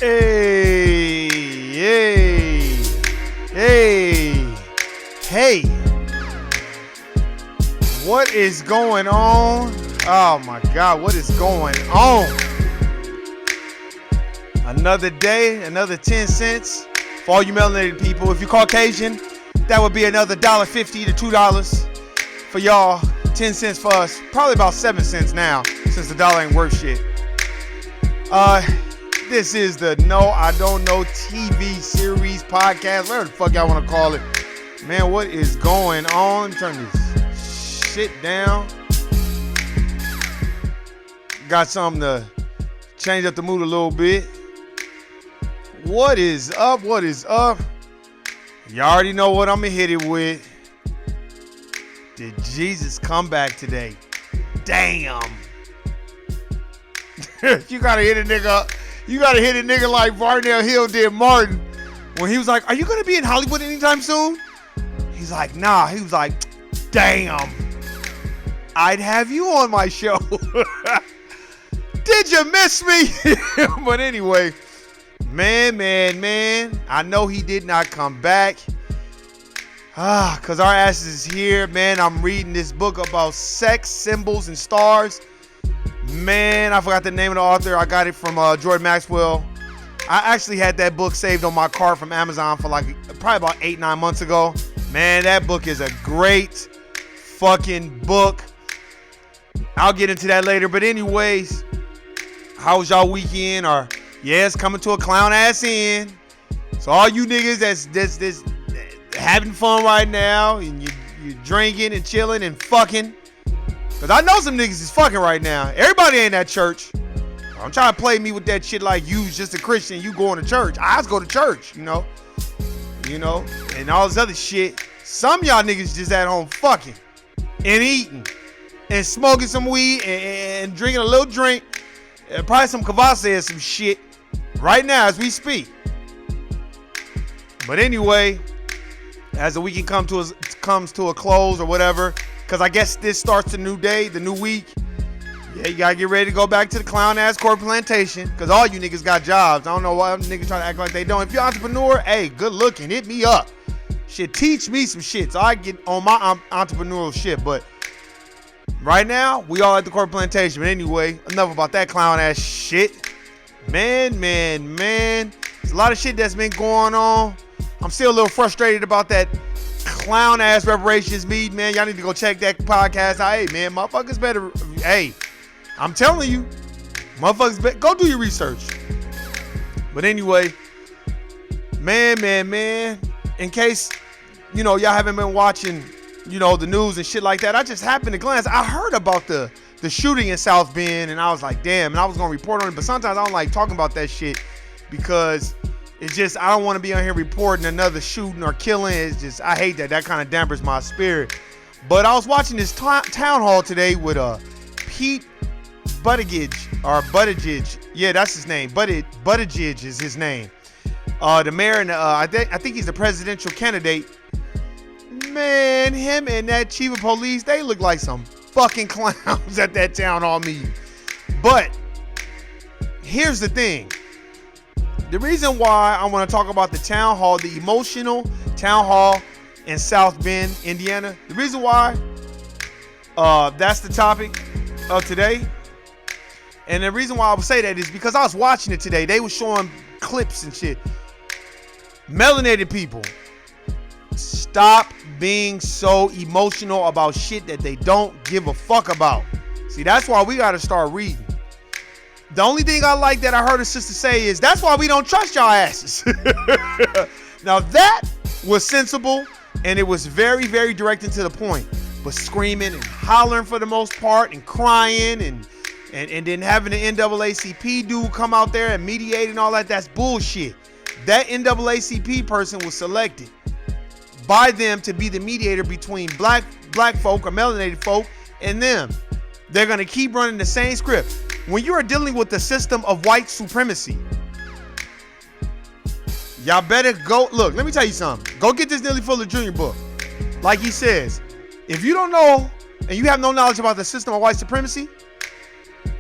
Hey, hey, hey, hey. What is going on? Oh my God, what is going on? Another day, another 10 cents for all you melanated people. If you're Caucasian, that would be another $1.50 to $2 for y'all. 10 cents for us. Probably about 7 cents now, since the dollar ain't worth shit. This is the No I Don't Know TV series podcast, whatever the fuck y'all want to call it. Man, what is going on? Turn this shit down. Got something to change up the mood a little bit. What is up? What is up? You already know what I'm gonna hit it with. Did Jesus come back today? Damn. You gotta hit a nigga. You gotta hit a nigga like Varnell Hill did Martin when he was like, "Are you gonna be in Hollywood anytime soon?" He's like, "Nah." He was like, "Damn, I'd have you on my show." Did you miss me? But anyway, man, I know he did not come back. Cause our asses is here, man. I'm reading this book about sex symbols and stars. Man, I forgot the name of the author. I got it from Jordan Maxwell. I actually had that book saved on my cart from Amazon for like probably about 8-9 months ago. Man, that book is a great fucking book. I'll get into that later. But anyways, how was y'all weekend? Or yeah, it's coming to a clown ass end. So all you niggas that's having fun right now and you drinking and chilling and fucking. Cause I know some niggas is fucking right now. Everybody ain't at church. I'm trying to play me with that shit like you's just a Christian, you going to church. I just go to church, you know, and all this other shit. Some of y'all niggas just at home fucking and eating and smoking some weed and drinking a little drink and probably some kvass and some shit right now as we speak. But anyway, as the weekend comes to a close or whatever, because I guess this starts the new day, the new week. Yeah, you got to get ready to go back to the clown-ass corporate plantation because all you niggas got jobs. I don't know why niggas trying to act like they don't. If you're an entrepreneur, hey, good looking. Hit me up. Shit, teach me some shit so I get on my entrepreneurial shit. But right now, we all at the corporate plantation. But anyway, enough about that clown-ass shit. Man. There's a lot of shit that's been going on. I'm still a little frustrated about that clown ass reparations meeting, man. Y'all need to go check that podcast out. Hey, man, motherfuckers better. Hey, I'm telling you, motherfuckers better go do your research. But anyway, man. In case y'all haven't been watching, the news and shit like that, I just happened to glance. I heard about the shooting in Southbend, and I was like, damn. And I was gonna report on it, but sometimes I don't like talking about that shit because it's just, I don't want to be on here reporting another shooting or killing. It's just, I hate that. That kind of dampers my spirit. But I was watching this town hall today with Pete Buttigieg. Yeah, that's his name. Buttigieg is his name. The mayor, and I think he's the presidential candidate. Man, him and that chief of police, they look like some fucking clowns at that town hall meeting. But here's the thing. The reason why I want to talk about the town hall, the emotional town hall in Southbend, Indiana, the reason why that's the topic of today, and the reason why I would say that is because I was watching it today. They were showing clips and shit. Melanated people, stop being so emotional about shit that they don't give a fuck about. See, that's why we got to start reading. The only thing I like that I heard a sister say is, that's why we don't trust y'all asses. Now that was sensible, and it was very, very direct and to the point. But screaming and hollering for the most part, and crying, and then having the NAACP dude come out there and mediate and all that, that's bullshit. That NAACP person was selected by them to be the mediator between black folk or melanated folk and them. They're going to keep running the same script. When you are dealing with the system of white supremacy, y'all better go. Look, let me tell you something. Go get this Neely Fuller Jr. book. Like he says, if you don't know and you have no knowledge about the system of white supremacy,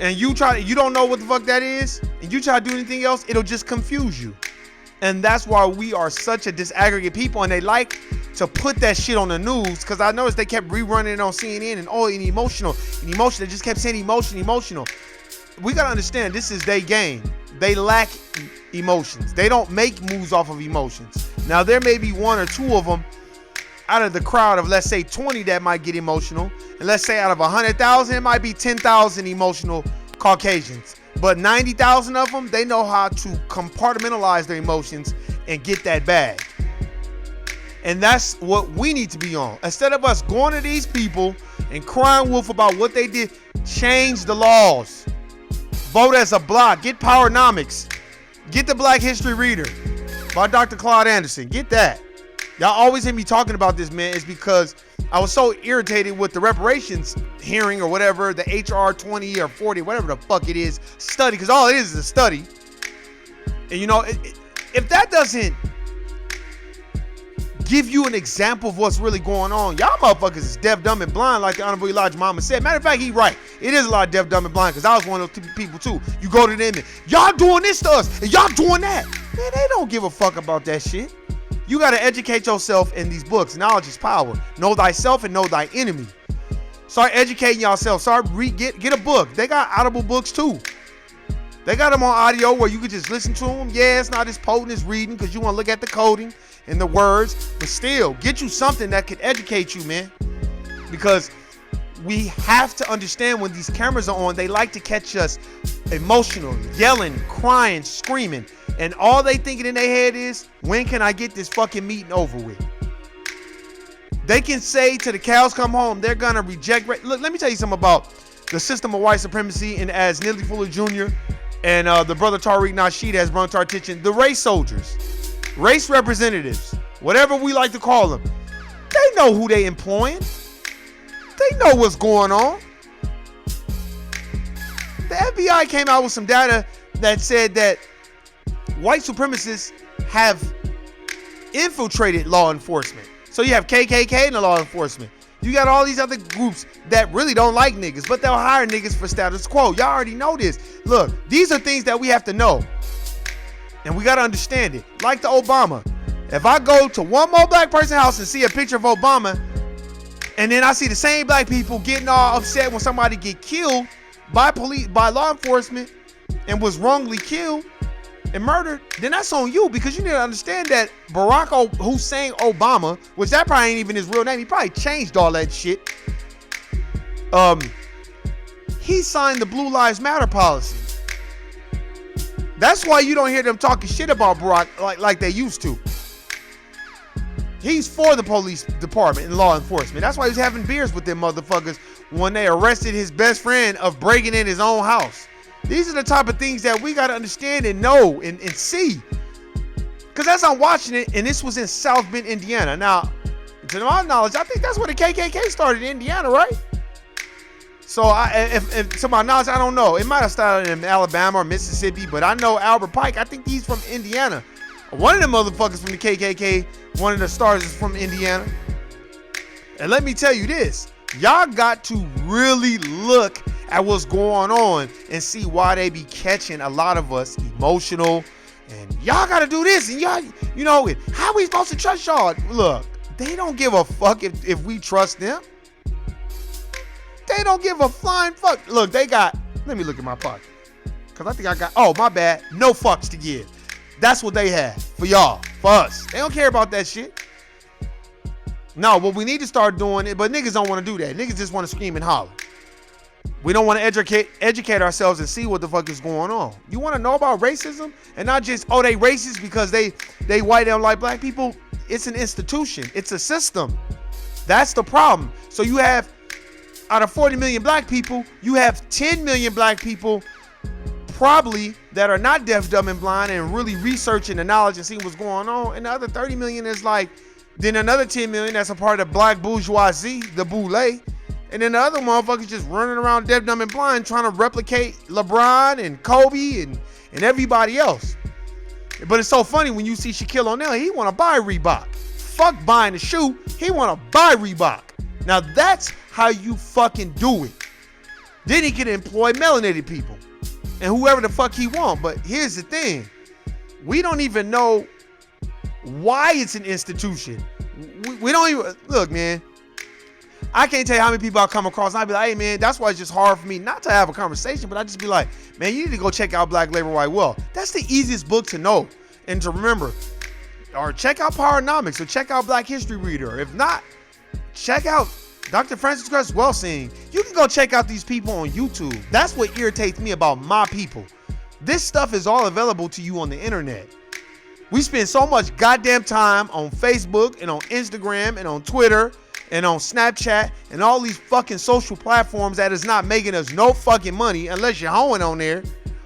and you don't know what the fuck that is, and you try to do anything else, it'll just confuse you. And that's why we are such a disaggregate people, and they like to put that shit on the news, because I noticed they kept rerunning it on CNN, and emotional. They just kept saying emotional. We gotta understand, this is their game. They lack emotions. They don't make moves off of emotions. Now, there may be one or two of them out of the crowd of, let's say, 20 that might get emotional. And let's say out of 100,000, it might be 10,000 emotional Caucasians. But 90,000 of them, they know how to compartmentalize their emotions and get that bag. And that's what we need to be on. Instead of us going to these people and crying wolf about what they did, change the laws. Vote as a block. Get Powernomics. Get the Black History Reader by Dr. Claude Anderson. Get that. Y'all always hear me talking about this, man. It's because I was so irritated with the reparations hearing or whatever, the HR 20 or 40, whatever the fuck it is, study, because all it is a study. And you know, if that doesn't give you an example of what's really going on, y'all motherfuckers is deaf, dumb, and blind, like the Honorable Elijah Muhammad said. Matter of fact, he right. It is a lot of deaf, dumb, and blind, because I was one of those people too. You go to them and y'all doing this to us, and y'all doing that. Man, they don't give a fuck about that shit. You got to educate yourself in these books. Knowledge is power. Know thyself and know thy enemy. Start educating yourself. Get a book. They got audible books too. They got them on audio where you can just listen to them. Yeah, it's not as potent as reading because you want to look at the coding and the words. But still, get you something that could educate you, man. Because we have to understand when these cameras are on, they like to catch us emotional, yelling, crying, screaming. And all they thinking in their head is, when can I get this fucking meeting over with? They can say to the cows come home, they're going to reject. Look, let me tell you something about the system of white supremacy. And as Neely Fuller Jr. and the brother Tariq Nasheed has brought to our attention, the race soldiers, race representatives, whatever we like to call them, they know who they employing. They know what's going on. The FBI came out with some data that said that white supremacists have infiltrated law enforcement. So you have KKK in the law enforcement. You got all these other groups that really don't like niggas, but they'll hire niggas for status quo. Y'all already know this. Look, these are things that we have to know. And we got to understand it. Like the Obama. If I go to one more black person's house and see a picture of Obama, and then I see the same black people getting all upset when somebody get killed by police, by law enforcement, and was wrongly killed and murdered, then that's on you, because you need to understand that Barack Hussein Obama, which that probably ain't even his real name, he probably changed all that shit. He signed the Blue Lives Matter policy. That's why you don't hear them talking shit about Barack like they used to. He's for the police department and law enforcement. That's why he's having beers with them motherfuckers when they arrested his best friend of breaking in his own house. These are the type of things that we got to understand and know and see. Because as I'm watching it, and this was in Southbend, Indiana. Now, to my knowledge, I think that's where the KKK started in Indiana, right? So, if to my knowledge, I don't know. It might have started in Alabama or Mississippi, but I know Albert Pike, I think he's from Indiana. One of them motherfuckers from the KKK, one of the stars is from Indiana. And let me tell you this. Y'all got to really look at what's going on and see why they be catching a lot of us emotional. And y'all got to do this. And y'all, you know, how we supposed to trust y'all? Look, they don't give a fuck if we trust them. They don't give a flying fuck. Look, they got, let me look at my pocket. Because I think I got, oh, my bad. No fucks to give. That's what they have for y'all, for us. They don't care about that shit. No, what we need to start doing it, but niggas don't want to do that. Niggas just want to scream and holler. We don't want to educate ourselves and see what the fuck is going on. You want to know about racism and not just, oh, they racist because they white, they don't like black people. It's an institution. It's a system. That's the problem. So you have, out of 40 million black people, you have 10 million black people probably that are not deaf, dumb, and blind and really researching the knowledge and seeing what's going on. And the other 30 million is like, then another 10 million that's a part of black bourgeoisie, the boule. And then the other motherfuckers just running around deaf, dumb, and blind trying to replicate LeBron and Kobe and everybody else. But it's so funny when you see Shaquille O'Neal, he want to buy Reebok. Fuck buying the shoe, he want to buy Reebok. Now that's how you fucking do it. Then he can employ melanated people and whoever the fuck he want. But here's the thing. We don't even know why it's an institution. We don't even, look, man, I can't tell you how many people I come across. I'd be like, hey, man, that's why it's just hard for me not to have a conversation, but I just be like, man, you need to go check out Black Labor, White Wealth. That's the easiest book to know and to remember. Or check out Powernomics, or check out Black History Reader. If not, check out Dr. Francis Cress Welsing. You can go check out these people on YouTube. That's what irritates me about my people. This stuff is all available to you on the internet. We spend so much goddamn time on Facebook and on Instagram and on Twitter and on Snapchat and all these fucking social platforms that is not making us no fucking money unless you're hoeing on there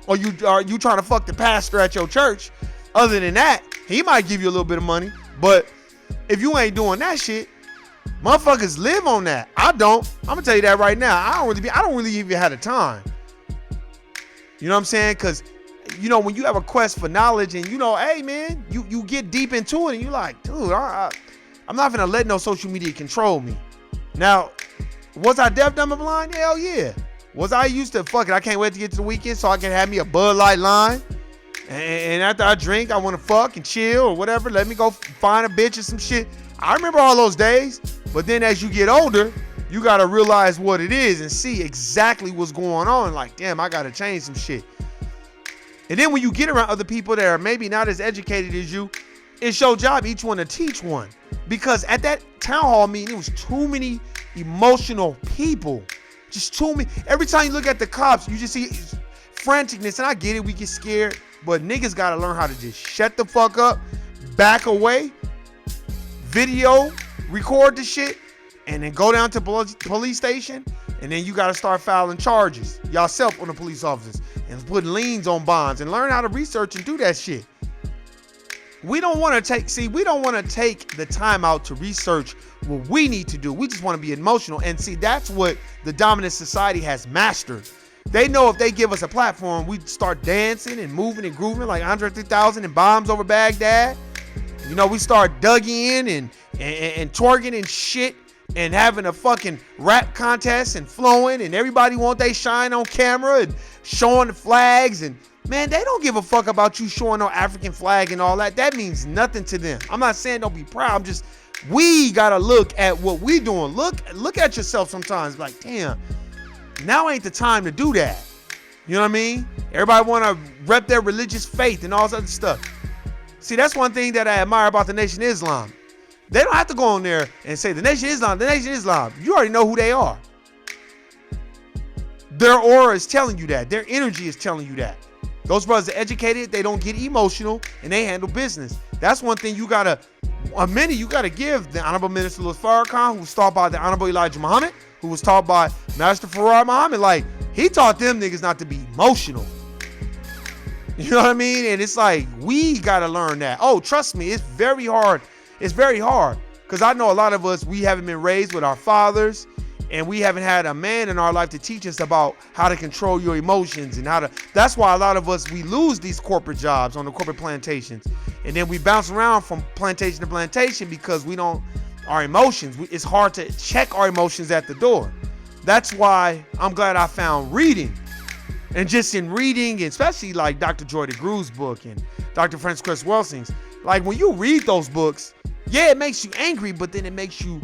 or you trying to fuck the pastor at your church. Other than that, he might give you a little bit of money, but if you ain't doing that shit, motherfuckers live on that. I don't. I'm gonna tell you that right now. I don't really even have the time. You know what I'm saying? Because, you know, when you have a quest for knowledge and, you know, hey, man, you get deep into it and you like, dude, I'm not gonna let no social media control me. Now, was I deaf, dumb, and blind? Hell yeah. Was I used to, fuck it, I can't wait to get to the weekend so I can have me a Bud Light line. And after I drink, I want to fuck and chill or whatever. Let me go find a bitch or some shit. I remember all those days. But then as you get older, you got to realize what it is and see exactly what's going on. Like, damn, I got to change some shit. And then when you get around other people that are maybe not as educated as you, it's your job each one to teach one. Because at that town hall meeting, it was too many emotional people. Just too many. Every time you look at the cops, you just see franticness. And I get it, we get scared. But niggas got to learn how to just shut the fuck up, back away, video, record the shit, and then go down to police station, and then you got to start filing charges yourself on the police officers and putting liens on bonds and learn how to research and do that shit. We don't want to take the time out to research what we need to do. We just want to be emotional. And see, that's what the dominant society has mastered. They know if they give us a platform, we start dancing and moving and grooving like Andre 3000 and Bombs Over Baghdad. You know, we start dugging in and twerking and shit and having a fucking rap contest and flowing and everybody want they shine on camera and showing the flags. And man, they don't give a fuck about you showing no African flag and all that. That means nothing to them. I'm not saying don't be proud. I'm just, we gotta look at what we doing. Look at yourself sometimes like, damn, now ain't the time to do that. You know what I mean? Everybody want to rep their religious faith and all this other stuff. See, that's one thing that I admire about the Nation of Islam. They don't have to go on there and say the Nation of Islam, the Nation of Islam. You already know who they are. Their aura is telling you that. Their energy is telling you that. Those brothers are educated. They don't get emotional and they handle business. That's one thing you gotta give the Honorable Minister Louis Farrakhan, who was taught by the Honorable Elijah Muhammad, who was taught by Master Farrar Muhammad. Like, he taught them niggas not to be emotional. You know what I mean? And it's like, we gotta learn that. Oh, trust me, it's very hard. It's very hard. Because I know a lot of us, we haven't been raised with our fathers, and we haven't had a man in our life to teach us about how to control your emotions and how to, that's why a lot of us, we lose these corporate jobs on the corporate plantations. And then we bounce around from plantation to plantation because we don't, our emotions, it's hard to check our emotions at the door. That's why I'm glad I found reading. And just in reading, especially like Dr. Joy DeGrew's book and Dr. Francis Cress Welsing's, like when you read those books, yeah, it makes you angry, but then it makes you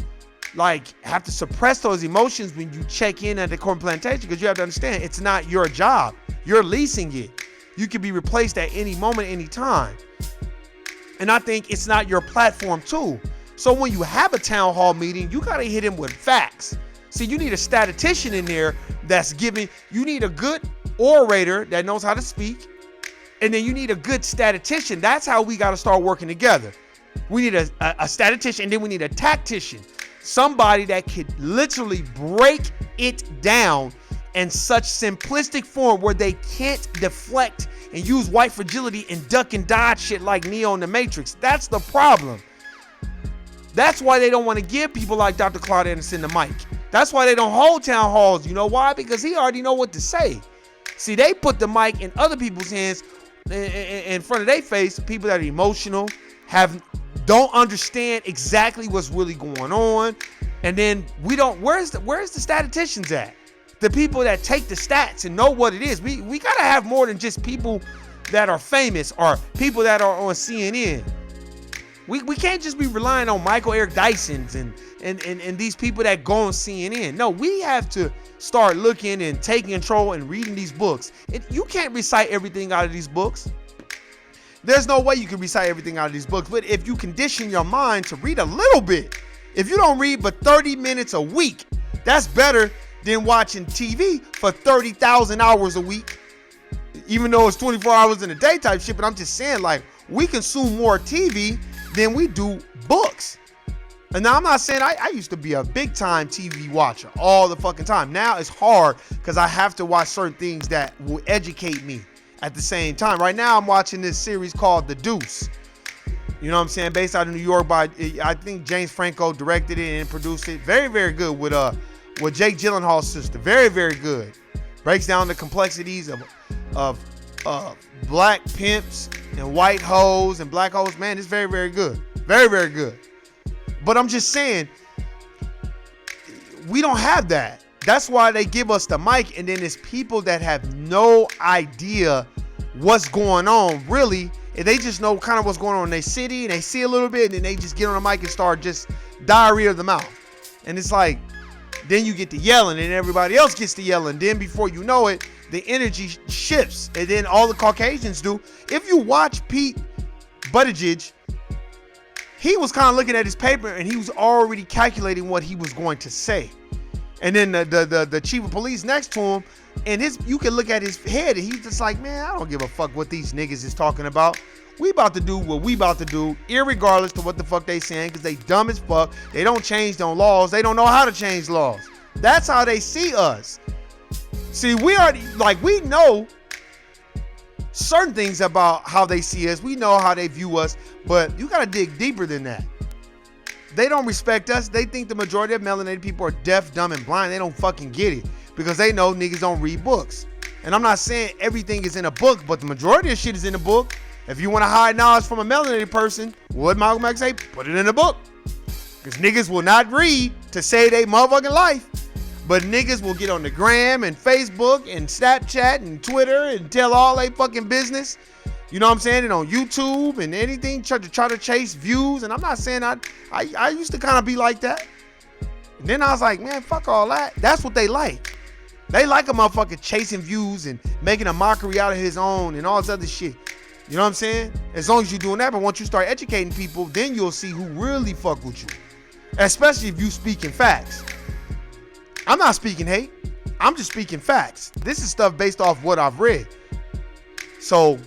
like have to suppress those emotions when you check in at the corporate plantation, because you have to understand it's not your job. You're leasing it. You can be replaced at any moment, any time. And I think it's not your platform too. So when you have a town hall meeting, you got to hit him with facts. See, you need a statistician in there that's giving, you need a good orator that knows how to speak. And then you need a good statistician. That's how we got to start working together. We need a statistician, and then we need a tactician. Somebody that could literally break it down in such simplistic form where they can't deflect and use white fragility and duck and dodge shit like Neo in the Matrix. That's the problem. That's why they don't want to give people like Dr. Claude Anderson the mic. That's why they don't hold town halls. You know why? Because he already know what to say. See, they put the mic in other people's hands in front of their face, people that are emotional, don't understand exactly what's really going on. And then we don't, where's the statisticians at? The people that take the stats and know what it is. We gotta have more than just people that are famous or people that are on CNN. We can't just be relying on Michael Eric Dyson's and these people that go on CNN. No, we have to start looking and taking control and reading these books. You can't recite everything out of these books. There's no way you can recite everything out of these books. But if you condition your mind to read a little bit, if you don't read but 30 minutes a week, that's better than watching TV for 30,000 hours a week. Even though it's 24 hours in a day type shit, but I'm just saying, like, we consume more TV than we do books. And now I'm not saying I used to be a big time TV watcher all the fucking time. Now it's hard because I have to watch certain things that will educate me at the same time. Right now I'm watching this series called The Deuce. You know what I'm saying? Based out of New York by, I think James Franco directed it and produced it. Very, very good with Jake Gyllenhaal's sister. Very, very good. Breaks down the complexities of black pimps and white hoes and black hoes. Man, it's very, very good. Very, very good. But I'm just saying, we don't have that. That's why they give us the mic, and then it's people that have no idea what's going on, really. And they just know kind of what's going on in their city, and they see a little bit, and then they just get on the mic and start just diarrhea of the mouth. And it's like, then you get to yelling, and everybody else gets to yelling. Then before you know it, the energy shifts, and then all the Caucasians do. If you watch Pete Buttigieg, he was kind of looking at his paper, and he was already calculating what he was going to say. And then the chief of police next to him, and you can look at his head, and he's just like, man, I don't give a fuck what these niggas is talking about. We about to do what we about to do, irregardless to what the fuck they saying, because they dumb as fuck. They don't change no laws. They don't know how to change laws. That's how they see us. See, we know certain things about how they see us. We know how they view us, but you gotta dig deeper than that. They don't respect us. They think the majority of melanated people are deaf, dumb, and blind. They don't fucking get it because they know niggas don't read books. And I'm not saying everything is in a book, but the majority of shit is in a book. If you want to hide knowledge from a melanated person, what Malcolm X say? Put it in a book. Because niggas will not read to save their motherfucking life. But niggas will get on the gram and Facebook and Snapchat and Twitter and tell all they fucking business. You know what I'm saying? And on YouTube and anything, try to chase views. And I'm not saying I used to kind of be like that. And then I was like, man, fuck all that. That's what they like. They like a motherfucker chasing views and making a mockery out of his own and all this other shit. You know what I'm saying? As long as you're doing that, but once you start educating people, then you'll see who really fuck with you. Especially if you speaking facts. I'm not speaking hate. I'm just speaking facts. This is stuff based off what I've read. So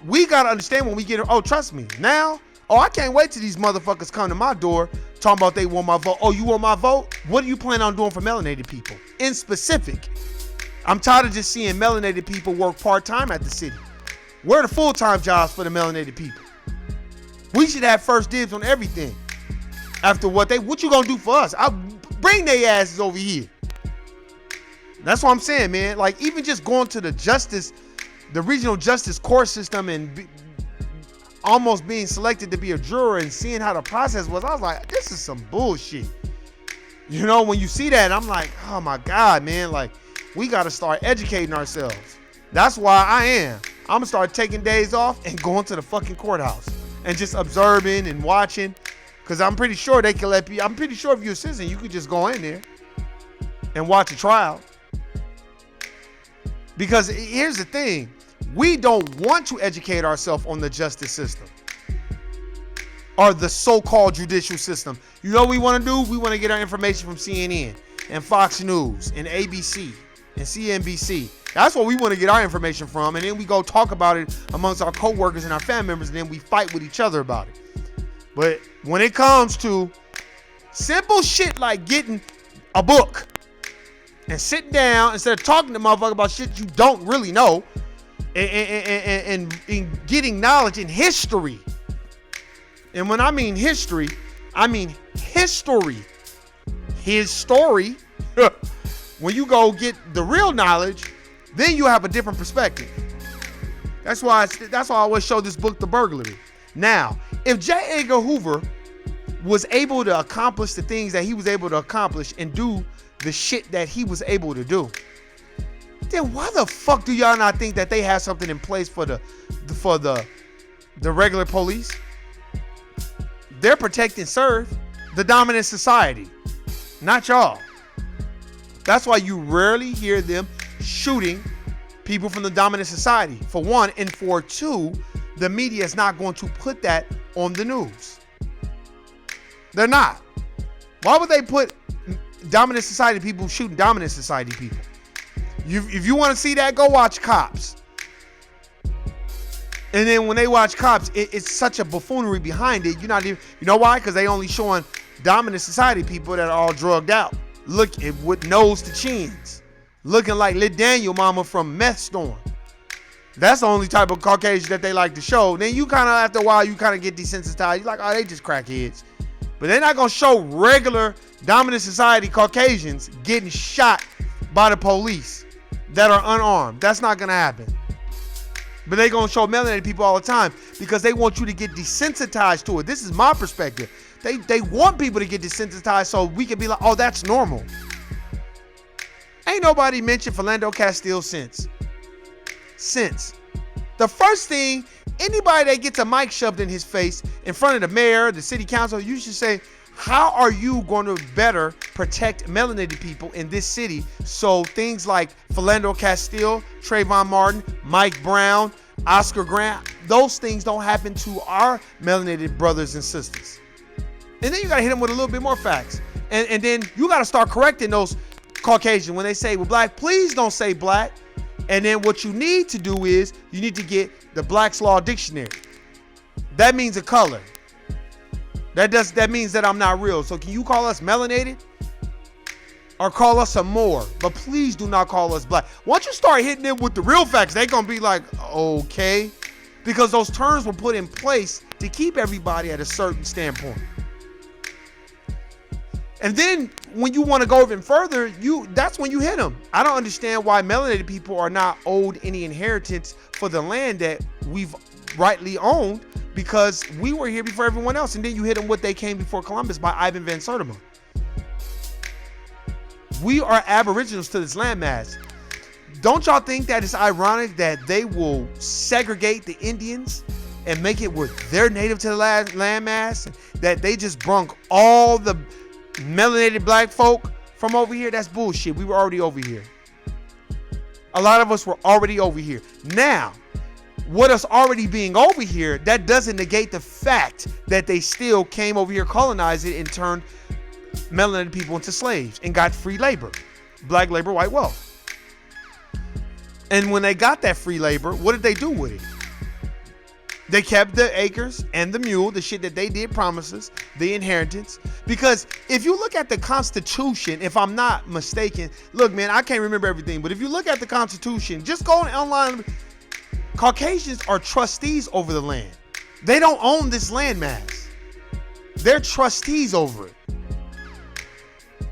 we got to understand when we get, oh, trust me. Now, I can't wait till these motherfuckers come to my door talking about they want my vote. Oh, you want my vote? What do you plan on doing for melanated people? In specific, I'm tired of just seeing melanated people work part-time at the city. Where are the full-time jobs for the melanated people? We should have first dibs on everything. After what you gonna do for us? I'll bring their asses over here. That's what I'm saying, man. Like, even just going to the regional justice court system and almost being selected to be a juror and seeing how the process was, I was like, this is some bullshit. You know, when you see that, I'm like, oh my God, man, like, we got to start educating ourselves. That's why I'm gonna start taking days off and going to the fucking courthouse and just observing and watching, because I'm pretty sure they can let you, I'm pretty sure if you're a citizen, you could just go in there and watch a trial. Because here's the thing, we don't want to educate ourselves on the justice system or the so-called judicial system. You know what we want to do? We want to get our information from CNN and Fox News and ABC and CNBC. That's where we want to get our information from, and then we go talk about it amongst our co-workers and our family members, and then we fight with each other about it. But when it comes to simple shit like getting a book and sitting down instead of talking to motherfuckers about shit you don't really know, and getting knowledge in history. And when I mean history, I mean history. His story. When you go get the real knowledge, then you have a different perspective. That's why I always show this book, The Burglary. Now, if J. Edgar Hoover was able to accomplish the things that he was able to accomplish and do the shit that he was able to do, then why the fuck do y'all not think that they have something in place for the regular police? They're protect and serve the dominant society, not y'all. That's why you rarely hear them shooting people from the dominant society, for one, and for two, the media is not going to put that on the news. They're not. Why would they put dominant society people shooting dominant society people? If you want to see that, go watch Cops. And then when they watch Cops, it's such a buffoonery behind it. You're not even, you know why? Because they only showing dominant society people that are all drugged out. Look, with nose to chins, looking like Lit Daniel mama from Meth Storm. That's the only type of Caucasian that they like to show. Then you kind of, after a while, you kind of get desensitized. You're like, oh, they just crackheads. But they're not going to show regular dominant society Caucasians getting shot by the police that are unarmed. That's not going to happen. But they're going to show melanated people all the time because they want you to get desensitized to it. This is my perspective. They want people to get desensitized so we can be like, oh, that's normal. Ain't nobody mentioned Philando Castile since. The first thing, anybody that gets a mic shoved in his face in front of the mayor, the city council, you should say, how are you going to better protect melanated people in this city so things like Philando Castile, Trayvon Martin, Mike Brown, Oscar Grant, those things don't happen to our melanated brothers and sisters? And then you got to hit them with a little bit more facts. And then you got to start correcting those Caucasians when they say, well, black, please don't say black. And then what you need to do is you need to get the Black's Law Dictionary. That means a color. That means that I'm not real. So can you call us melanated? Or call us some more? But please do not call us black. Once you start hitting them with the real facts, they're going to be like, okay. Because those terms were put in place to keep everybody at a certain standpoint. And then when you want to go even further, that's when you hit them. I don't understand why melanated people are not owed any inheritance for the land that we've rightly owned, because we were here before everyone else. And then you hit them with They Came Before Columbus by Ivan Van Sertima. We are aboriginals to this landmass. Don't y'all think that it's ironic that they will segregate the Indians and make it where they're native to the landmass? That they just brung all the melanated black folk from over here? That's bullshit. We were already over here. A lot of us were already over here. Now, what us already being over here, that doesn't negate the fact that they still came over here, colonized it, and turned melanated people into slaves and got free labor. Black labor, white wealth. And when they got that free labor, what did they do with it? They kept the acres and the mule, the shit that they did promises, the inheritance. Because if you look at the Constitution, if I'm not mistaken, look, man, I can't remember everything, but if you look at the Constitution, just go online. Caucasians are trustees over the land. They don't own this landmass. They're trustees over it.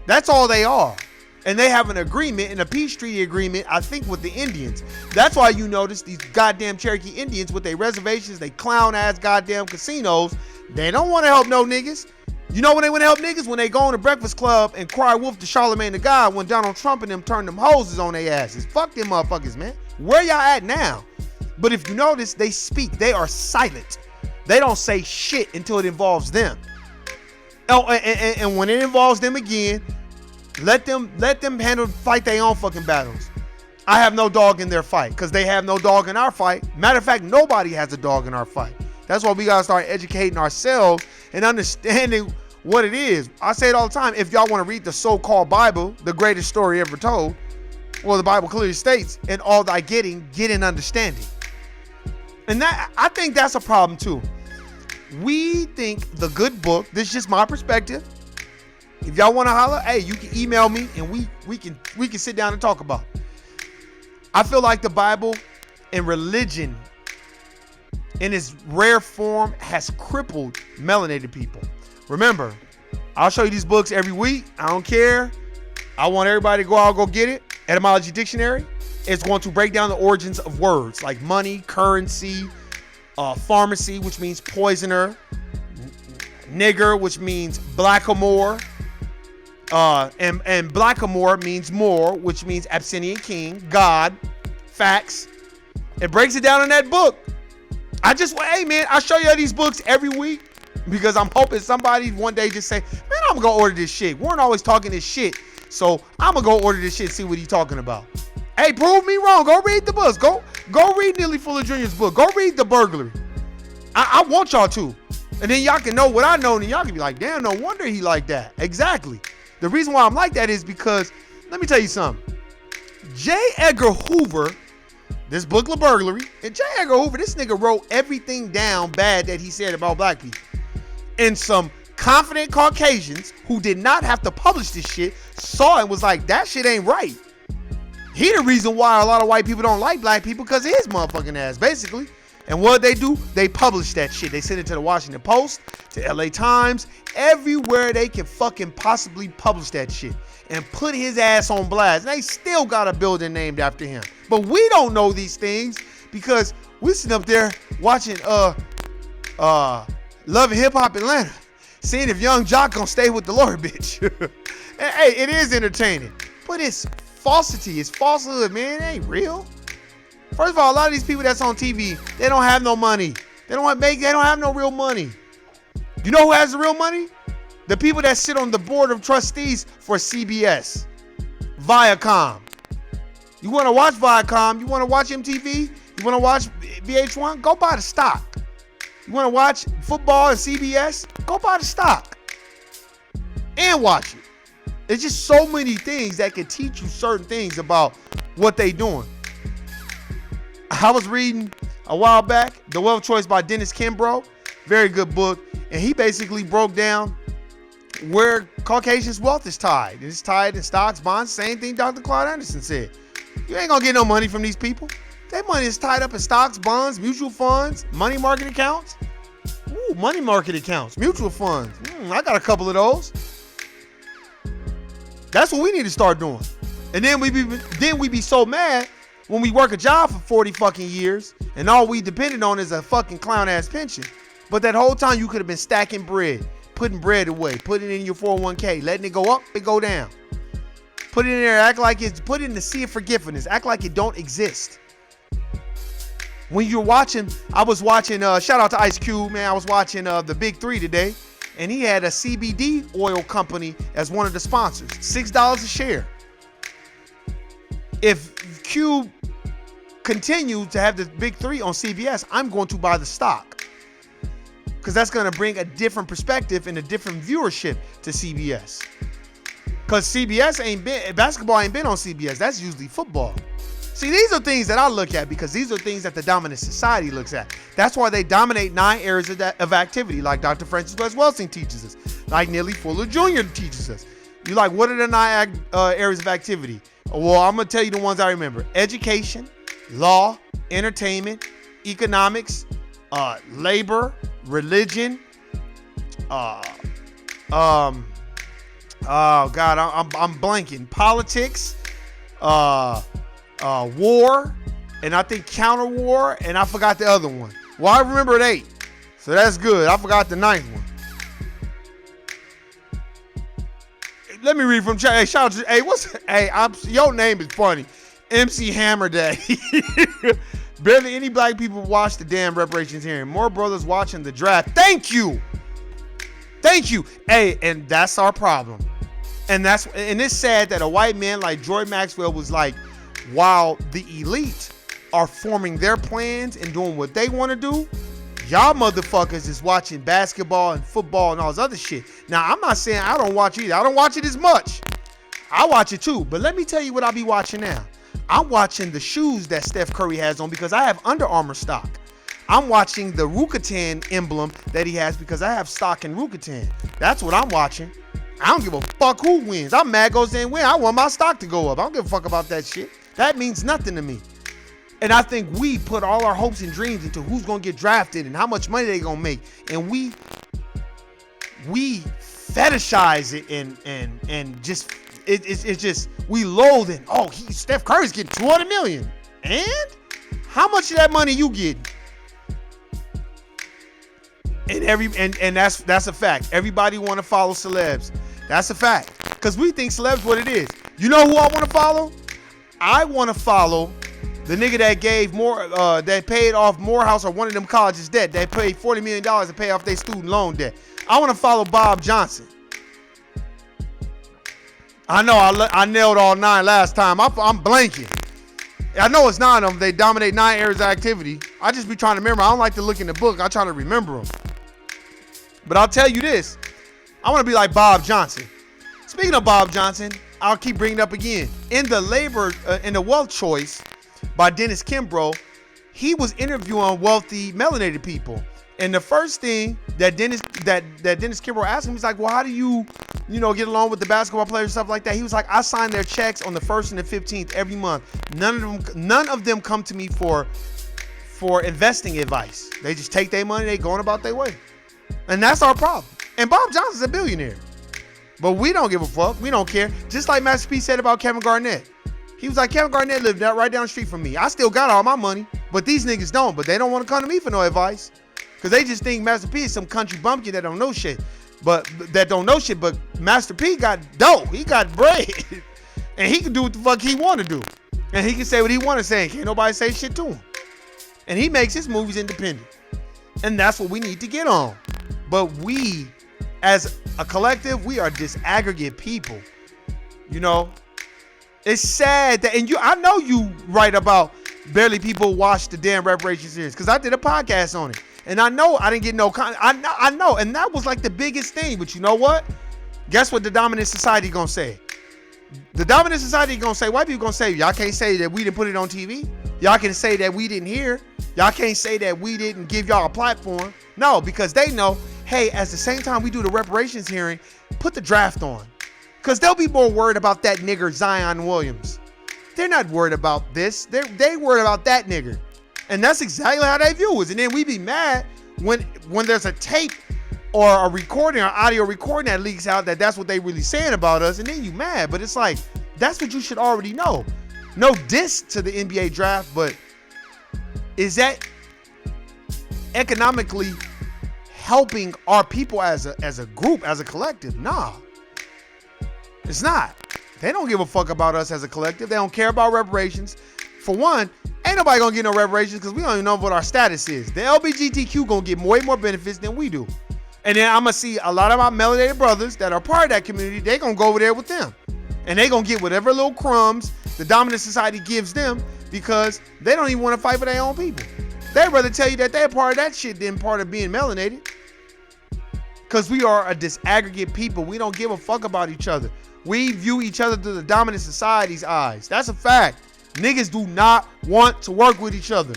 That's all they are. And they have an agreement, in a peace treaty agreement, I think, with the Indians. That's why you notice these goddamn Cherokee Indians with their reservations, they clown ass goddamn casinos. They don't want to help no niggas. You know when they want to help niggas? When they go on the Breakfast Club and cry wolf to Charlemagne the God when Donald Trump and them turn them hoses on their asses. Fuck them motherfuckers, man. Where y'all at now? But if you notice, they speak. They are silent. They don't say shit until it involves them. Oh, and when it involves them again, let them fight their own fucking battles. I have no dog in their fight because they have no dog in our fight. Matter of fact, nobody has a dog in our fight. That's why we gotta start educating ourselves and understanding what it is. I say it all the time. If y'all want to read the so-called Bible, the greatest story ever told, well, the Bible clearly states, "In all thy getting, get an understanding." And that, I think that's a problem too. We think the good book, this is just my perspective. If y'all want to holler, hey, you can email me and we can sit down and talk about it. I feel like the Bible and religion in its rare form has crippled melanated people. Remember, I'll show you these books every week. I don't care. I want everybody to go out, go get it. Etymology Dictionary. It's going to break down the origins of words like money, currency, pharmacy, which means poisoner, nigger, which means blackamoor, And Blackamoor means more, which means Abyssinian king, God, facts. It breaks it down in that book. Hey man, I show you these books every week because I'm hoping somebody one day just say, man, I'm gonna go order this shit. Warren always talking this shit, so I'm gonna go order this shit, see what he's talking about. Hey, prove me wrong. Go read the books. Go read Neely Fuller Jr.'s book. Go read The Burglary. I want y'all to. And then y'all can know what I know, and y'all can be like, damn, no wonder he like that. Exactly. The reason why I'm like that is because, let me tell you something. J. Edgar Hoover, this book, The Burglary, and J. Edgar Hoover, this nigga wrote everything down bad that he said about black people. And some confident Caucasians who did not have to publish this shit saw it and was like, that shit ain't right. He the reason why a lot of white people don't like black people because of his motherfucking ass, basically. And what they do, they publish that shit. They send it to the Washington Post, to LA Times, everywhere they can fucking possibly publish that shit and put his ass on blast. And they still got a building named after him. But we don't know these things because we sitting up there watching Love and Hip Hop Atlanta, seeing if Young Jock gonna stay with the Lord, bitch. And, hey, it is entertaining, but it's falsity, it's falsehood, man. It ain't real. First of all, a lot of these people that's on TV, they don't have no money. They don't have no real money. You know who has the real money? The people that sit on the board of trustees for CBS, Viacom. You want to watch Viacom? You want to watch MTV? You want to watch VH1? Go buy the stock. You want to watch football and CBS? Go buy the stock and watch it. There's just so many things that can teach you certain things about what they doing. I was reading a while back, The Wealth Choice by Dennis Kimbrough. Very good book. And he basically broke down where Caucasians' wealth is tied. It's tied in stocks, bonds, same thing Dr. Claude Anderson said. You ain't gonna get no money from these people. Their money is tied up in stocks, bonds, mutual funds, money market accounts. Ooh, money market accounts, mutual funds. I got a couple of those. That's what we need to start doing. And then we be so mad when we work a job for 40 fucking years and all we depended on is a fucking clown ass pension. But that whole time you could have been stacking bread, putting bread away, putting it in your 401k, letting it go up, it go down. Put it in there, put it in the sea of forgiveness, act like it don't exist. When you're watching, I was watching, shout out to Ice Cube, man. I was watching the Big Three today, and he had a CBD oil company as one of the sponsors, $6 a share. If Cube continues to have the Big Three on CBS, I'm going to buy the stock because that's going to bring a different perspective and a different viewership to CBS. Because basketball ain't been on CBS. That's usually football. See, these are things that I look at because these are things that the dominant society looks at. That's why they dominate 9 areas of activity, like Dr. Francis West Welsing teaches us, like Neely Fuller Jr. teaches us. You like, what are the 9 areas of activity? Well, I'm going to tell you the ones I remember. Education, law, entertainment, economics, labor, religion, oh God, I'm blanking. Politics, war, and I think counter war, and I forgot the other one. Well, I remembered 8, so that's good. I forgot the 9th one. Let me read from chat. Hey, shout out to, your name is funny. MC Hammer Day. Barely any black people watch the damn reparations hearing. More brothers watching the draft. Thank you. Hey, and that's our problem. And it's sad that a white man like Joy Maxwell was like, while the elite are forming their plans and doing what they want to do, y'all motherfuckers is watching basketball and football and all this other shit. Now, I'm not saying I don't watch it either. I don't watch it as much. I watch it too. But let me tell you what I'll be watching now. I'm watching the shoes that Steph Curry has on because I have Under Armour stock. I'm watching the Rucatan emblem that he has because I have stock in Rucatan. That's what I'm watching. I don't give a fuck who wins. I'm mad goes didn't win. I want my stock to go up. I don't give a fuck about that shit. That means nothing to me. And I think we put all our hopes and dreams into who's going to get drafted and how much money they're going to make. And we fetishize it and just, it's just, we loathe it. Oh, Steph Curry's getting $200 million. And how much of that money you getting? And that's a fact. Everybody want to follow celebs. That's a fact. Because we think celebs what it is. You know who I want to follow? I want to follow the nigga that gave more, that paid off Morehouse or one of them colleges debt. They paid $40 million to pay off their student loan debt. I want to follow Bob Johnson. I know I nailed all 9 last time. I'm blanking. I know it's 9 of them. They dominate 9 areas of activity. I just be trying to remember. I don't like to look in the book. I try to remember them. But I'll tell you this. I want to be like Bob Johnson. Speaking of Bob Johnson, I'll keep bringing it up again. In the Wealth Choice by Dennis Kimbrough, he was interviewing wealthy melanated people. And the first thing that Dennis Kimbrough asked him, he's like, well, how do you get along with the basketball players and stuff like that? He was like, I sign their checks on the 1st and the 15th every month. None of them come to me for investing advice. They just take their money, they going about their way. And that's our problem. And Bob Johnson's a billionaire. But we don't give a fuck. We don't care. Just like Master P said about Kevin Garnett. He was like, Kevin Garnett lived right down the street from me. I still got all my money, but these niggas don't. But they don't want to come to me for no advice. Because they just think Master P is some country bumpkin that don't know shit. But Master P got dough. He got bread. And he can do what the fuck he want to do. And he can say what he want to say. And can't nobody say shit to him. And he makes his movies independent. And that's what we need to get on. But we, as a collective, we are disaggregate people. It's sad that, and I know you write about barely people watch the damn reparations series, because I did a podcast on it. And I know I didn't get no I know, and that was like the biggest thing. But you know what? Guess what the dominant society gonna say? The dominant society gonna say, white people gonna say, y'all can't say that we didn't put it on TV. Y'all can say that we didn't hear. Y'all can't say that we didn't give y'all a platform. No, because they know, hey, at the same time we do the reparations hearing, put the draft on. Because they'll be more worried about that nigger Zion Williams. They're not worried about this. They worried about that nigger. And that's exactly how they view us. And then we be mad when there's a tape or a recording or audio recording that leaks out that's what they really saying about us. And then you mad. But it's like, that's what you should already know. No diss to the NBA draft, but is that economically helping our people as a group, as a collective? Nah, it's not. They don't give a fuck about us as a collective. They don't care about reparations. For one, ain't nobody gonna get no reparations because we don't even know what our status is. The LGBTQ gonna get way more benefits than we do. And then I'm gonna see a lot of our melanated brothers that are part of that community, they gonna go over there with them. And they gonna get whatever little crumbs the dominant society gives them, because they don't even want to fight for their own people. They'd rather tell you that they're part of that shit than part of being melanated. Because we are a disaggregate people. We don't give a fuck about each other. We view each other through the dominant society's eyes. That's a fact. Niggas do not want to work with each other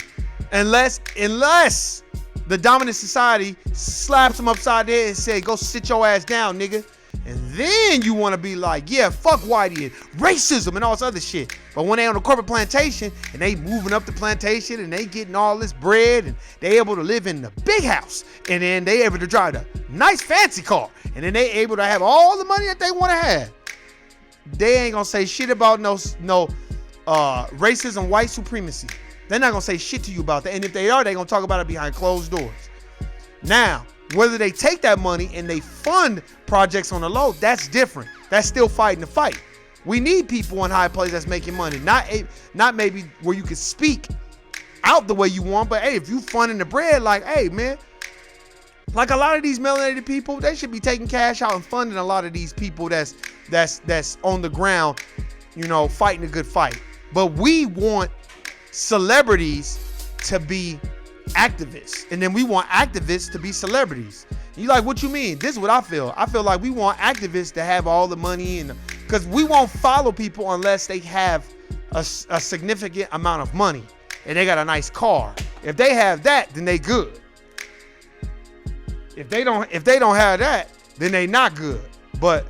unless the dominant society slaps them upside the head and say, go sit your ass down, nigga. And then you want to be like, yeah, fuck whitey and racism and all this other shit. But when they on the corporate plantation and they moving up the plantation and they getting all this bread and they able to live in the big house and then they able to drive a nice fancy car and then they able to have all the money that they want to have, they ain't gonna say shit about no racism, white supremacy. They're not gonna say shit to you about that. And if they are, they gonna talk about it behind closed doors. Now, whether they take that money and they fund projects on the low, that's different. That's still fighting the fight. We need people in high places that's making money. Not maybe where you can speak out the way you want, but hey, if you funding the bread, like, hey man, like a lot of these melanated people, they should be taking cash out and funding a lot of these people that's on the ground, fighting a good fight. But we want celebrities to be activists, and then we want activists to be celebrities. You like, what you mean? This is what I feel. I feel like we want activists to have all the money, and because we won't follow people unless they have a significant amount of money and they got a nice car. If they have that, then they good. If they don't have that, then they not good. But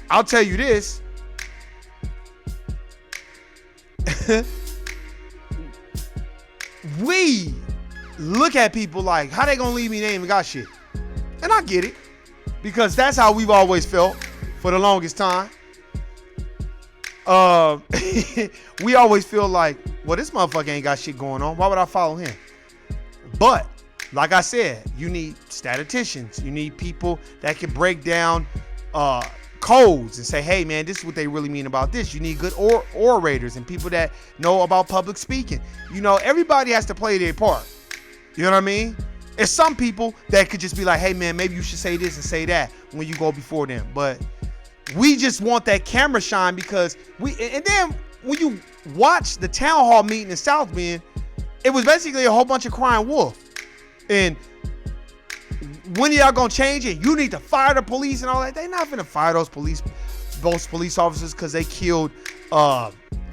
I'll tell you this. We look at people like, how they gonna leave me? They ain't even got shit. And I get it, because that's how we've always felt for the longest time. We always feel like, well, this motherfucker ain't got shit going on. Why would I follow him? But like I said, you need statisticians. You need people that can break down codes and say, hey man, this is what they really mean about this. You need good orators and people that know about public speaking. You know, everybody has to play their part. You know what I mean? There's some people that could just be like, hey man, maybe you should say this and say that when you go before them. But we just want that camera shine because and then when you watch the town hall meeting in Southbend, it was basically a whole bunch of crying wolf. And when y'all gonna change it? You need to fire the police and all that. They not gonna fire those police officers because they killed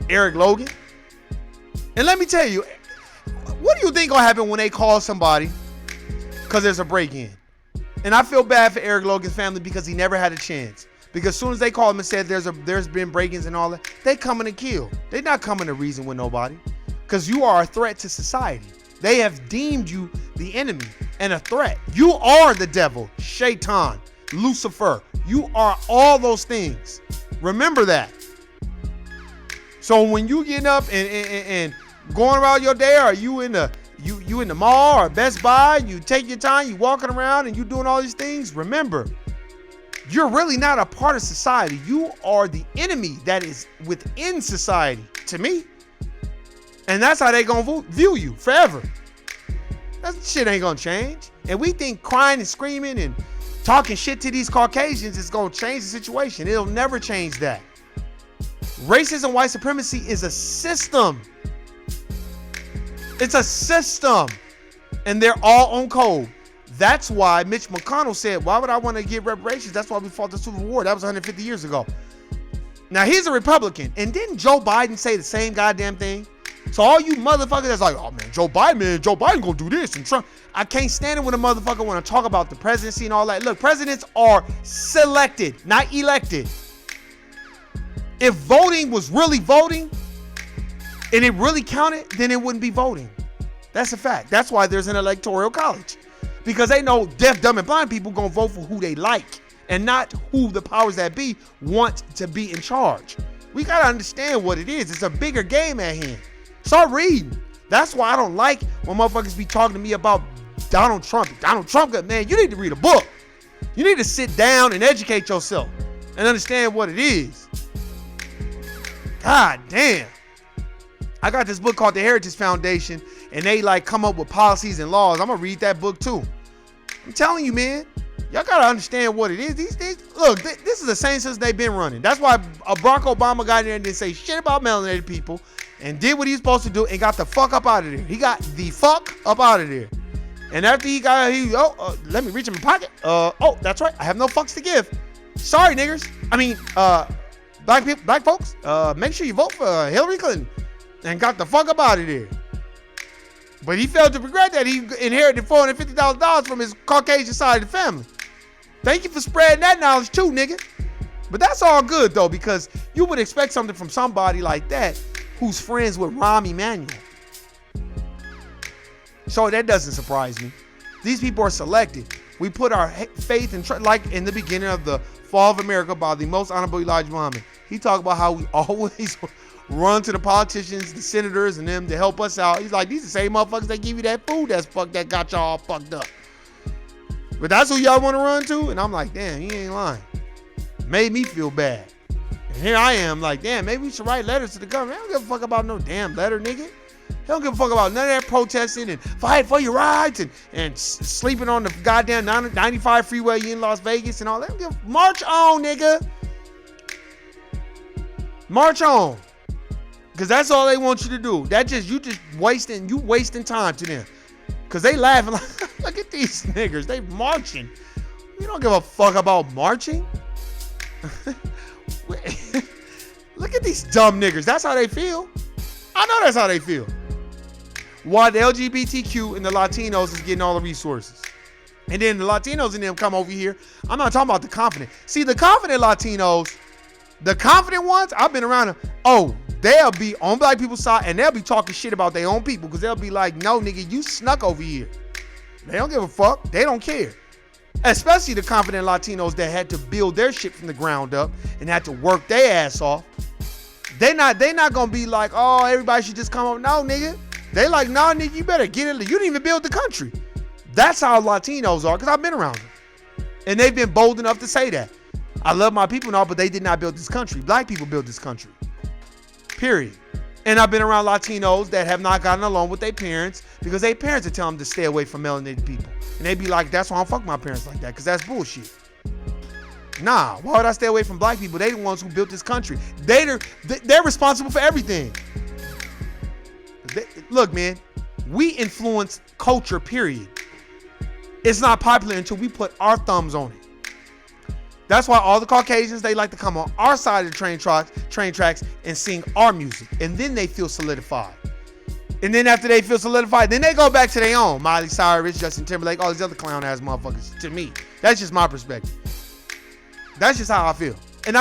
Eric Logan. And let me tell you, what do you think gonna happen when they call somebody because there's a break-in? And I feel bad for Eric Logan's family because he never had a chance. Because as soon as they called him and said there's been break-ins and all that, they coming to kill. They not coming to reason with nobody. Because you are a threat to society. They have deemed you the enemy and a threat. You are the devil, Shaitan, Lucifer. You are all those things. Remember that. So when you getting up and going around your day, or you in the mall or Best Buy, you take your time, you walking around and you doing all these things, remember, you're really not a part of society. You are the enemy that is within society, to me. And that's how they gonna view you forever. That shit ain't gonna change. And we think crying and screaming and talking shit to these Caucasians is gonna change the situation. It'll never change that. Racism, white supremacy is a system. It's a system. And they're all on code. That's why Mitch McConnell said, why would I want to give reparations? That's why we fought the Civil War. That was 150 years ago. Now, he's a Republican. And didn't Joe Biden say the same goddamn thing? So all you motherfuckers that's like, oh man, Joe Biden gonna do this. And Trump, I can't stand it when a motherfucker want to talk about the presidency and all that. Look, presidents are selected, not elected. If voting was really voting and it really counted, then it wouldn't be voting. That's a fact. That's why there's an electoral college. Because they know deaf, dumb, and blind people gonna vote for who they like and not who the powers that be want to be in charge. We gotta understand what it is. It's a bigger game at hand. Start reading. That's why I don't like when motherfuckers be talking to me about Donald Trump. Donald Trump, man, you need to read a book. You need to sit down and educate yourself and understand what it is. God damn. I got this book called The Heritage Foundation, and they like come up with policies and laws. I'm gonna read that book too. I'm telling you, man, y'all gotta understand what it is. These things, look, this is the same since they've been running. That's why Barack Obama got in there and didn't say shit about melanated people and did what he's supposed to do and got the fuck up out of there. He got the fuck up out of there. And after let me reach in my pocket. That's right. I have no fucks to give. Sorry, niggers. I mean, black folks, make sure you vote for Hillary Clinton and got the fuck up out of there. But he failed to regret that he inherited $450,000 from his Caucasian side of the family. Thank you for spreading that knowledge too, nigga. But that's all good though, because you would expect something from somebody like that who's friends with Rahm Emanuel. So that doesn't surprise me. These people are selected. We put our faith in, like in the beginning of the fall of America by the most honorable Elijah Muhammad. He talked about how we always run to the politicians, the senators, and them to help us out. He's like, these are the same motherfuckers that give you that food that got y'all all fucked up. But that's who y'all want to run to? And I'm like, damn, he ain't lying. Made me feel bad. And here I am like, damn, maybe we should write letters to the government. I don't give a fuck about no damn letter, nigga. He don't give a fuck about none of that protesting and fight for your rights and sleeping on the goddamn 95 freeway in Las Vegas and all that. March on, nigga. March on. Because that's all they want you to do. You just wasting time to them. Because they laughing like, look at these niggers. They marching. You don't give a fuck about marching. Look at these dumb niggers. That's how they feel. I know that's how they feel. While the LGBTQ and the Latinos is getting all the resources. And then the Latinos and them come over here. I'm not talking about the confident. See, the confident Latinos, the confident ones, I've been around them. Oh, they'll be on black people's side and they'll be talking shit about their own people because they'll be like, no, nigga, you snuck over here. They don't give a fuck. They don't care. Especially the confident Latinos that had to build their shit from the ground up and had to work their ass off. They not gonna be like, oh, everybody should just come up. No, nigga. They like, nah, nigga, you better get it. You didn't even build the country. That's how Latinos are, because I've been around them. And they've been bold enough to say that. I love my people and all, but they did not build this country. Black people built this country. Period. And I've been around Latinos that have not gotten along with their parents because their parents are telling them to stay away from melanated people. And they be like, that's why I don't fuck my parents like that, because that's bullshit. Nah, why would I stay away from black people? They the ones who built this country. They're responsible for everything. Look, man, we influence culture, period. It's not popular until we put our thumbs on it. That's why all the Caucasians, they like to come on our side of the train tracks and sing our music. And then they feel solidified. And then after they feel solidified, then they go back to their own. Miley Cyrus, Justin Timberlake, all these other clown ass motherfuckers. To me, that's just my perspective. That's just how I feel. And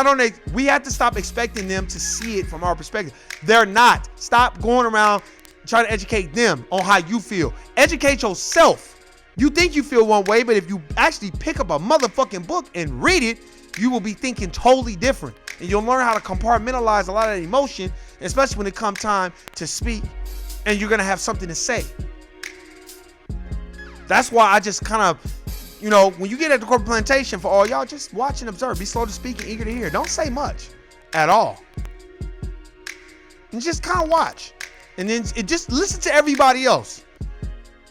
we have to stop expecting them to see it from our perspective. They're not. Stop going around trying to educate them on how you feel. Educate yourself. You think you feel one way, but if you actually pick up a motherfucking book and read it, you will be thinking totally different. And you'll learn how to compartmentalize a lot of that emotion, especially when it comes time to speak and you're going to have something to say. That's why I just kind of, when you get at the corporate plantation, for all y'all, just watch and observe. Be slow to speak and eager to hear. Don't say much at all. And just kind of watch. And then just listen to everybody else.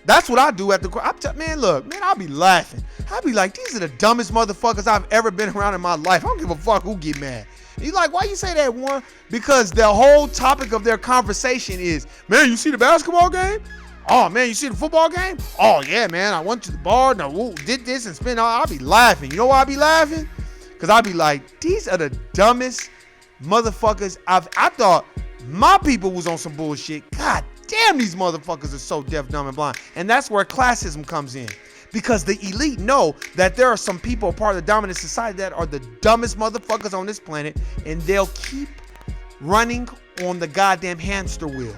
That's what I do at the man, I'll be laughing. I'll be like, these are the dumbest motherfuckers I've ever been around in my life. I don't give a fuck who get mad. And you're like, why you say that, Warren? Because the whole topic of their conversation is, man, you see the basketball game? Oh, man, you see the football game? Oh, yeah, man, I went to the bar and did this and spent all. I'll be laughing. You know why I be laughing? Because I'll be like, these are the dumbest motherfuckers I thought my people was on some bullshit. God damn, these motherfuckers are so deaf, dumb, and blind. And that's where classism comes in. Because the elite know that there are some people part of the dominant society that are the dumbest motherfuckers on this planet, and they'll keep running on the goddamn hamster wheel.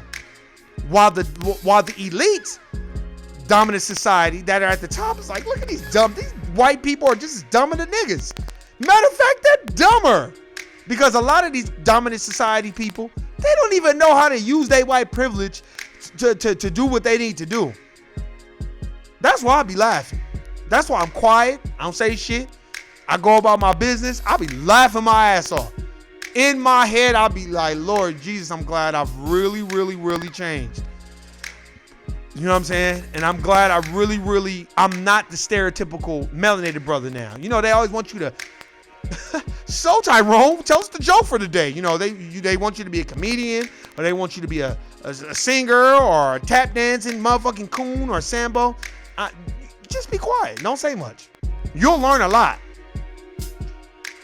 While the elite dominant society that are at the top is like, look at these white people are just as dumb as the niggas. Matter of fact, they're dumber. Because a lot of these dominant society people, they don't even know how to use their white privilege to do what they need to do. That's why I be laughing. That's why I'm quiet. I don't say shit. I go about my business. I be laughing my ass off. In my head, I'll be like, Lord Jesus, I'm glad I've really, really, really changed. You know what I'm saying? And I'm glad I'm not the stereotypical melanated brother now. They always want you to, so Tyrone, tell us the joke for the day. They want you to be a comedian, or they want you to be a singer, or a tap dancing motherfucking coon or sambo. Just be quiet. Don't say much. You'll learn a lot.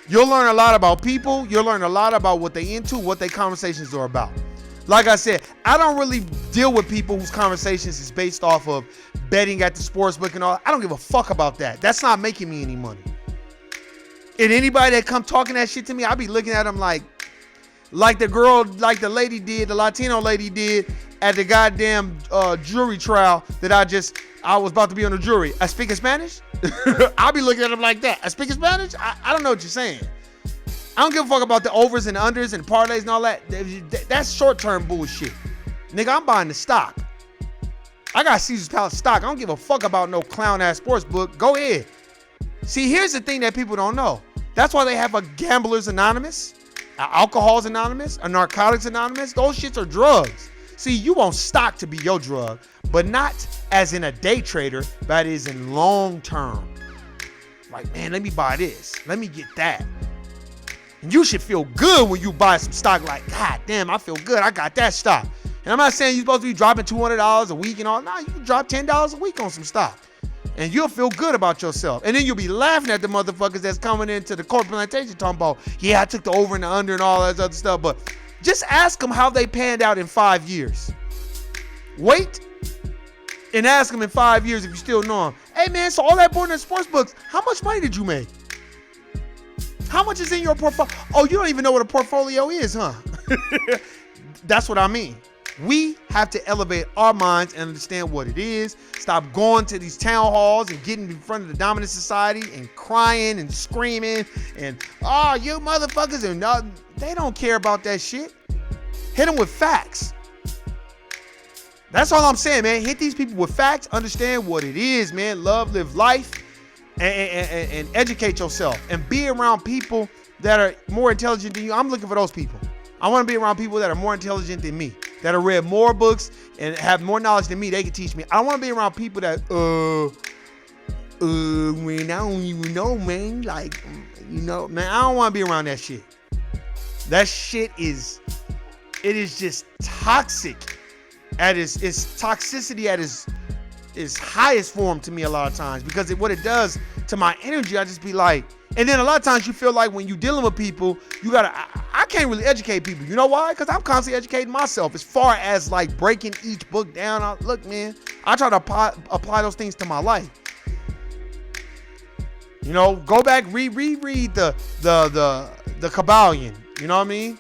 You'll learn a lot about people. You'll learn a lot about what they into, what their conversations are about. Like I said, I don't really deal with people whose conversations is based off of betting at the sports book and all. I don't give a fuck about that. That's not making me any money. And anybody that come talking that shit to me, I be looking at them like the lady did, the Latino lady did at the goddamn jury trial that I was about to be on the jury. I speak in Spanish? I'll be looking at them like that. I speak in Spanish? I don't know what you're saying. I don't give a fuck about the overs and unders and parlays and all that. That's short-term bullshit. Nigga, I'm buying the stock. I got Caesar's Palace stock. I don't give a fuck about no clown-ass sports book. Go ahead. See, here's the thing that people don't know. That's why they have a Gamblers Anonymous, Alcohol's Anonymous, a Narcotics Anonymous. Those shits are drugs. See, you want stock to be your drug, but not as in a day trader, but as in long term. Like, man, let me buy this. Let me get that. And you should feel good when you buy some stock like, God damn, I feel good. I got that stock. And I'm not saying you're supposed to be dropping $200 a week and all. No, you can drop $10 a week on some stock. And you'll feel good about yourself. And then you'll be laughing at the motherfuckers that's coming into the corporate plantation talking about, yeah, I took the over and the under and all that other stuff. But just ask them how they panned out in 5 years. Wait and ask them in 5 years if you still know them. Hey, man, so all that board in sports books, how much money did you make? How much is in your portfolio? Oh, you don't even know what a portfolio is, huh? That's what I mean. We have to elevate our minds and understand what it is. Stop going to these town halls and getting in front of the dominant society and crying and screaming and, oh, you motherfuckers. And they don't care about that shit. Hit them with facts. That's all I'm saying, man. Hit these people with facts. Understand what it is, man. Love, live life. and educate yourself and be around people that are more intelligent than you. I'm looking for those people. I want to be around people that are more intelligent than me, that have read more books and have more knowledge than me. They can teach me. I want to be around people that, man, I don't even know, man. Like, man, I don't want to be around that shit. That shit is just toxic at its toxicity at its highest form to me a lot of times, because what it does to my energy, I just be like, and then a lot of times you feel like when you're dealing with people, I can't really educate people. You know why? Because I'm constantly educating myself as far as like breaking each book down. Look, man, I try to apply those things to my life. Go back, reread the Kabbalion. You know what I mean?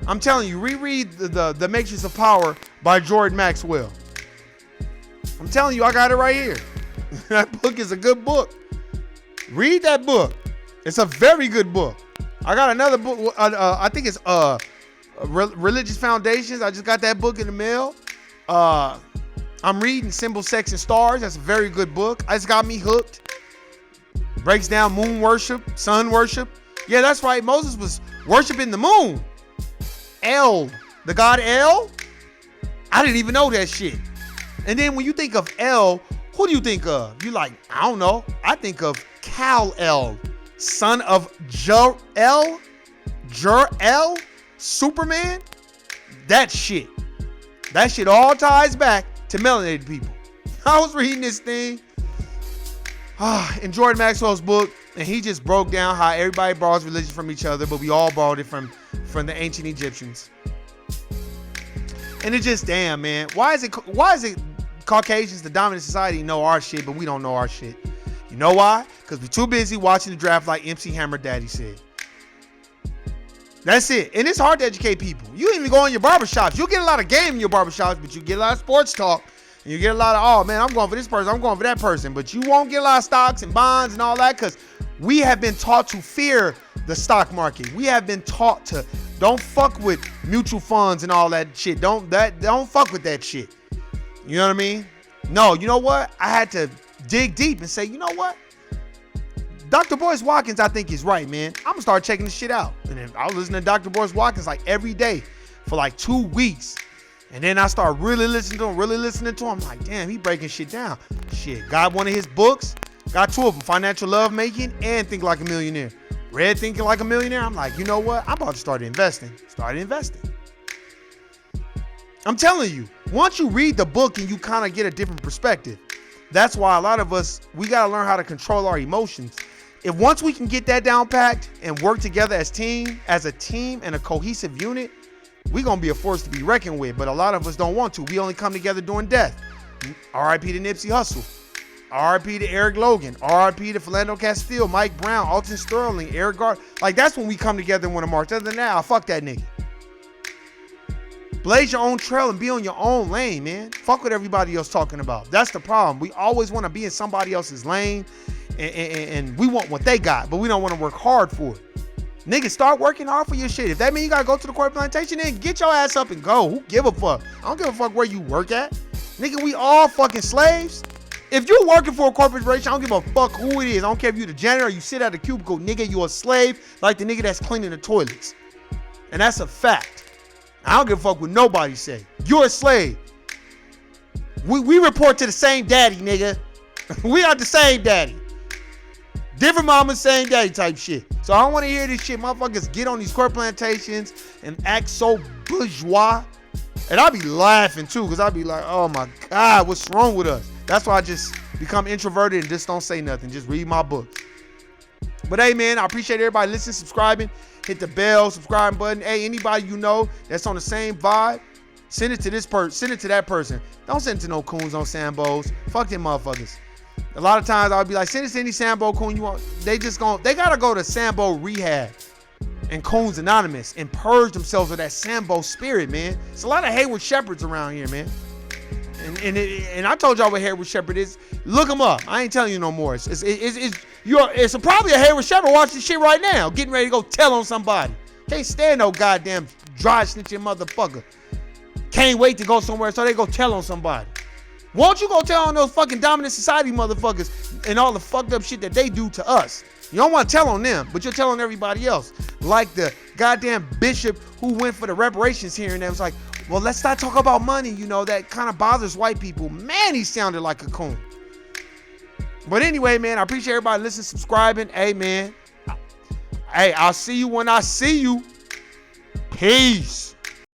I'm telling you, reread the Matrix of Power by Jordan Maxwell. I'm telling you, I got it right here. That book is a good book. Read that book. It's a very good book. I got another book. I think it's Religious Foundations. I just got that book in the mail. I'm reading Symbol, Sex, and Stars. That's a very good book. It's got me hooked. Breaks down moon worship, sun worship. Yeah, that's right. Moses was worshiping the moon. El, the god El. I didn't even know that shit. And then when you think of El, who do you think of? You like, I don't know. I think of Kal-El, son of Jor-El, Superman. That shit all ties back to melanated people. I was reading this thing in Jordan Maxwell's book, and he just broke down how everybody borrows religion from each other, but we all borrowed it from the ancient Egyptians. And it's just, damn, man, why is it Caucasians, the dominant society, know our shit, but we don't know our shit? You know why? Because we're too busy watching the draft, like MC Hammer Daddy said. That's it. And it's hard to educate people. You even go in your barbershops. You'll get a lot of game in your barbershops, but you get a lot of sports talk. And you get a lot of, oh man, I'm going for this person, I'm going for that person. But you won't get a lot of stocks and bonds and all that, because we have been taught to fear the stock market. We have been taught to don't fuck with mutual funds and all that shit. Don't fuck with that shit. You know what I mean? No, you know what? I had to dig deep and say, you know what? Dr. Boyce Watkins, I think is right, man. I'm gonna start checking this shit out. And then I was listening to Dr. Boyce Watkins like every day for like 2 weeks. And then I started really listening to him. Like, damn, he breaking shit down. Shit, got one of his books, got 2 of them, Financial Lovemaking and Think Like a Millionaire. Read Thinking Like a Millionaire. I'm like, you know what? I'm about to start investing. I'm telling you, once you read the book and you kind of get a different perspective, that's why a lot of us, we got to learn how to control our emotions. If once we can get that down packed and work together as a team and a cohesive unit, we're going to be a force to be reckoned with. But a lot of us don't want to. We only come together during death. R.I.P. to Nipsey Hussle. R.I.P. to Eric Logan. R.I.P. to Philando Castile, Mike Brown, Alton Sterling, Eric Gard. Like, that's when we come together and want to march. Other than that, fuck that nigga. Blaze your own trail and be on your own lane, man. Fuck what everybody else talking about. That's the problem. We always want to be in somebody else's lane, and we want what they got, but we don't want to work hard for it. Nigga, start working hard for your shit. If that means you gotta go to the corporate plantation, then get your ass up and go. Who give a fuck? I don't give a fuck where you work at. Nigga, we all fucking slaves. If you're working for a corporation, I don't give a fuck who it is. I don't care if you're the janitor or you sit at a cubicle. Nigga, you a slave like the nigga that's cleaning the toilets. And that's a fact. I don't give a fuck what nobody say. You're a slave. We report to the same daddy, nigga. We are the same daddy. Different mama, same daddy type shit. So I don't want to hear this shit. Motherfuckers get on these corporate plantations and act so bourgeois. And I be laughing too, because I be like, oh my God, what's wrong with us? That's why I just become introverted and just don't say nothing. Just read my books. But hey, man, I appreciate everybody listening, subscribing. Hit the bell, subscribe button. Hey, anybody you know that's on the same vibe, send it to this person, send it to that person. Don't send it to no coons on Sambos. Fuck them motherfuckers. A lot of times I'll be like, send it to any Sambo coon you want. They gotta go to Sambo Rehab and Coons Anonymous and purge themselves of that Sambo spirit, man. It's a lot of Hayward Shepherds around here, man. And I told y'all what Hayward Shepherd is. Look him up. I ain't telling you no more. It's probably a Hayward Shepherd watching shit right now, getting ready to go tell on somebody. Can't stand no goddamn dry snitching motherfucker. Can't wait to go somewhere so they go tell on somebody. Won't you go tell on those fucking dominant society motherfuckers and all the fucked up shit that they do to us? You don't want to tell on them, but you're telling everybody else. Like the goddamn bishop who went for the reparations hearing that was like, well, let's not talk about money. You know, that kind of bothers white people. Man, he sounded like a coon. But anyway, man, I appreciate everybody listening, subscribing. Hey, man. Hey, I'll see you when I see you. Peace.